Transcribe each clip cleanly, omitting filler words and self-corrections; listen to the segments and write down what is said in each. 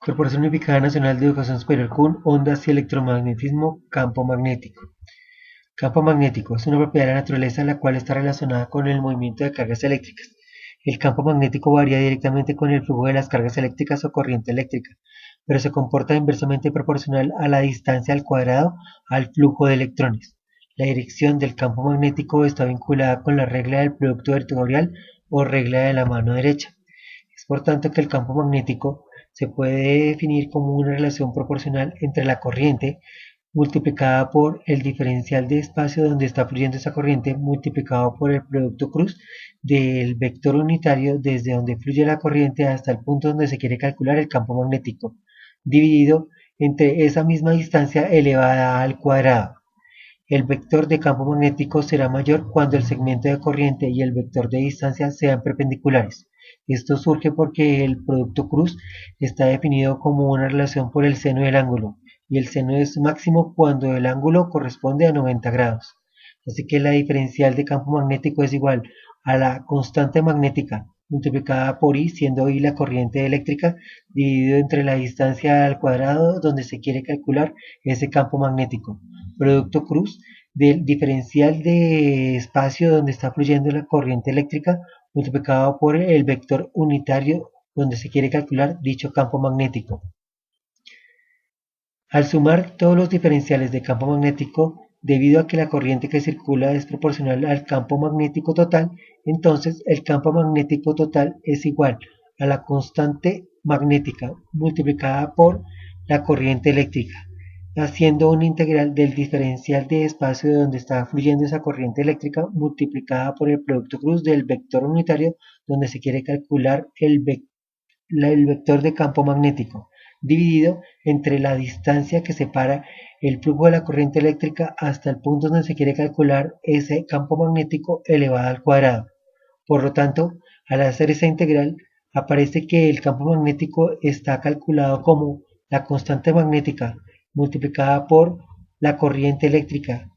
Corporación Unificada Nacional de Educación Superior CUN, ondas y electromagnetismo, campo magnético. Campo magnético es una propiedad de la naturaleza la cual está relacionada con el movimiento de cargas eléctricas. El campo magnético varía directamente con el flujo de las cargas eléctricas o corriente eléctrica, pero se comporta inversamente proporcional a la distancia al cuadrado al flujo de electrones. La dirección del campo magnético está vinculada con la regla del producto vectorial o regla de la mano derecha. Es por tanto que el campo magnético se puede definir como una relación proporcional entre la corriente multiplicada por el diferencial de espacio donde está fluyendo esa corriente multiplicado por el producto cruz del vector unitario desde donde fluye la corriente hasta el punto donde se quiere calcular el campo magnético, dividido entre esa misma distancia elevada al cuadrado. El vector de campo magnético será mayor cuando el segmento de corriente y el vector de distancia sean perpendiculares. Esto surge porque el producto cruz está definido como una relación por el seno del ángulo, y el seno es máximo cuando el ángulo corresponde a 90 grados. Así que la diferencial de campo magnético es igual a la constante magnética multiplicada por I, siendo I la corriente eléctrica, dividido entre la distancia al cuadrado donde se quiere calcular ese campo magnético. Producto cruz del diferencial de espacio donde está fluyendo la corriente eléctrica multiplicado por el vector unitario donde se quiere calcular dicho campo magnético. Al sumar todos los diferenciales de campo magnético, debido a que la corriente que circula es proporcional al campo magnético total, entonces el campo magnético total es igual a la constante magnética multiplicada por la corriente eléctrica, haciendo una integral del diferencial de espacio de donde está fluyendo esa corriente eléctrica multiplicada por el producto cruz del vector unitario donde se quiere calcular el vector de campo magnético, dividido entre la distancia que separa el flujo de la corriente eléctrica hasta el punto donde se quiere calcular ese campo magnético elevado al cuadrado. Por lo tanto, al hacer esa integral, aparece que el campo magnético está calculado como la constante magnética multiplicada por la corriente eléctrica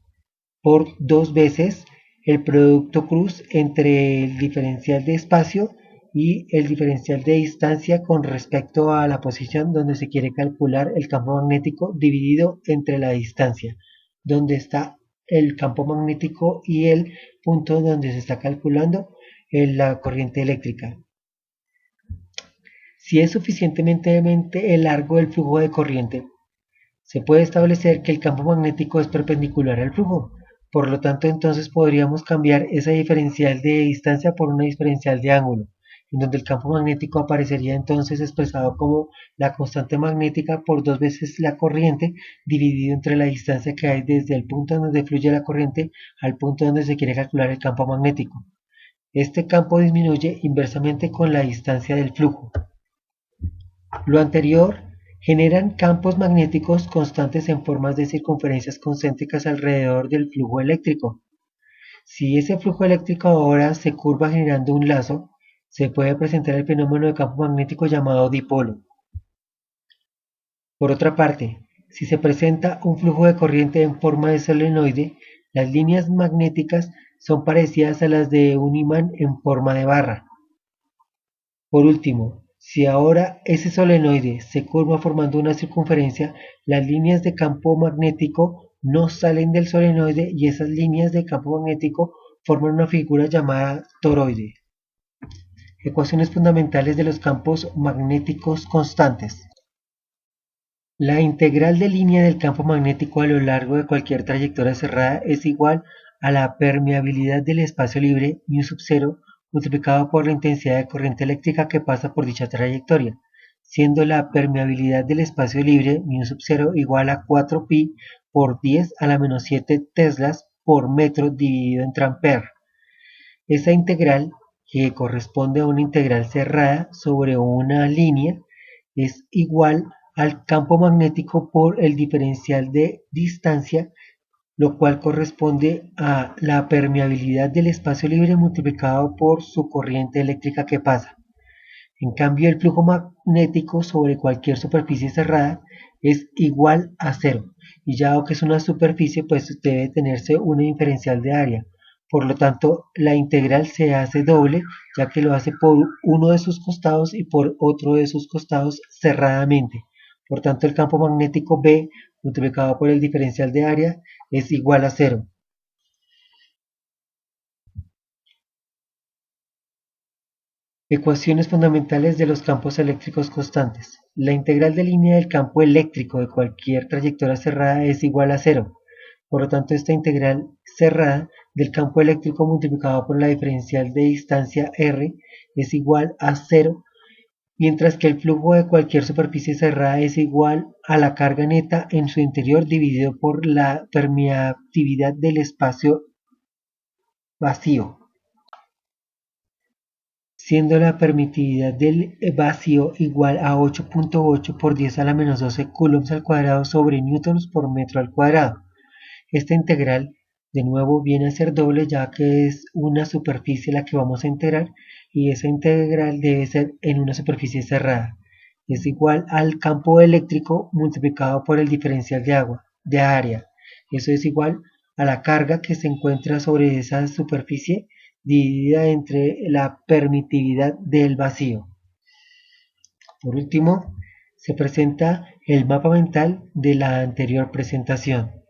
por 2 veces el producto cruz entre el diferencial de espacio y el diferencial de distancia con respecto a la posición donde se quiere calcular el campo magnético dividido entre la distancia donde está el campo magnético y el punto donde se está calculando la corriente eléctrica. Si es suficientemente largo el flujo de corriente, se puede establecer que el campo magnético es perpendicular al flujo. Por lo tanto, entonces podríamos cambiar esa diferencial de distancia por una diferencial de ángulo, en donde el campo magnético aparecería entonces expresado como la constante magnética por 2 veces la corriente dividido entre la distancia que hay desde el punto donde fluye la corriente al punto donde se quiere calcular el campo magnético. Este campo disminuye inversamente con la distancia del flujo. Lo anterior generan campos magnéticos constantes en formas de circunferencias concéntricas alrededor del flujo eléctrico. Si ese flujo eléctrico ahora se curva generando un lazo, se puede presentar el fenómeno de campo magnético llamado dipolo. Por otra parte, si se presenta un flujo de corriente en forma de solenoide, las líneas magnéticas son parecidas a las de un imán en forma de barra. Por último, si ahora ese solenoide se curva formando una circunferencia, las líneas de campo magnético no salen del solenoide y esas líneas de campo magnético forman una figura llamada toroide. Ecuaciones fundamentales de los campos magnéticos constantes. La integral de línea del campo magnético a lo largo de cualquier trayectoria cerrada es igual a la permeabilidad del espacio libre, μ sub 0, multiplicado por la intensidad de corriente eléctrica que pasa por dicha trayectoria, siendo la permeabilidad del espacio libre, μ sub 0, igual a 4pi por 10 a la menos 7 teslas por metro dividido entre ampere. Esa integral, que corresponde a una integral cerrada sobre una línea, es igual al campo magnético por el diferencial de distancia, lo cual corresponde a la permeabilidad del espacio libre multiplicado por su corriente eléctrica que pasa. En cambio, el flujo magnético sobre cualquier superficie cerrada es igual a cero, y ya que es una superficie, pues debe tenerse una diferencial de área, Por lo tanto, la integral se hace doble, ya que lo hace por uno de sus costados y por otro de sus costados cerradamente. Por tanto, el campo magnético B multiplicado por el diferencial de área es igual a 0. Ecuaciones fundamentales de los campos eléctricos constantes. La integral de línea del campo eléctrico de cualquier trayectoria cerrada es igual a 0. Por lo tanto, esta integral cerrada del campo eléctrico multiplicado por la diferencial de distancia r es igual a 0, mientras que el flujo de cualquier superficie cerrada es igual a la carga neta en su interior dividido por la permeabilidad del espacio vacío, siendo la permitividad del vacío igual a 8.8 por 10 a la menos 12 coulombs al cuadrado sobre newtons por metro al cuadrado. Esta integral de nuevo viene a ser doble, ya que es una superficie la que vamos a integrar y esa integral debe ser en una superficie cerrada. Es igual al campo eléctrico multiplicado por el diferencial de área. Eso es igual a la carga que se encuentra sobre esa superficie dividida entre la permitividad del vacío. Por último, se presenta el mapa mental de la anterior presentación.